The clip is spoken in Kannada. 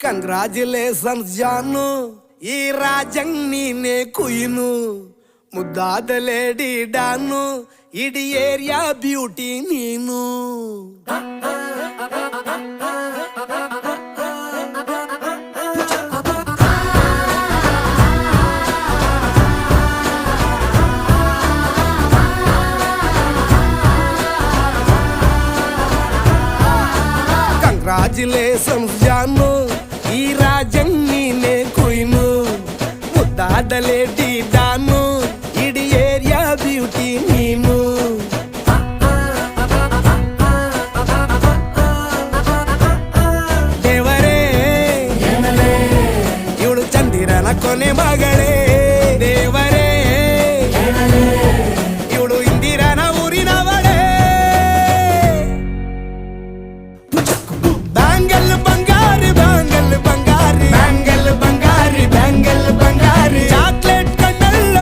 ಕಂಗ್ರಾಚುಲೇಷನ್ಸ್ ಜಾನು, ಈ ರಾಜಂಗ್ ನೀನೆ ಕುಯ್ನು, ಮುದ್ದಾದ ಲೇಡಿ ಡಾನು, ಇಡೀ ಏರಿಯಾ ಬ್ಯೂಟಿ ನೀನು. ಕಂಗ್ರಾಚುಲೇಷನ್ಸ್ ಜಾನು, ಈ ರಾಜಂಗ್ ನೀನೆ ಕುಯ್ನು, ಮುದ್ದಾದ ಲೇಡಿ ಡಾನು, ಇಡೀ ಏರಿಯಾ ಬ್ಯೂಟಿ ನೀನು. ದೇವರೇ ಇವಳು ಚಂದಿರನ ಕೊನೆ ಮಗಳೇ.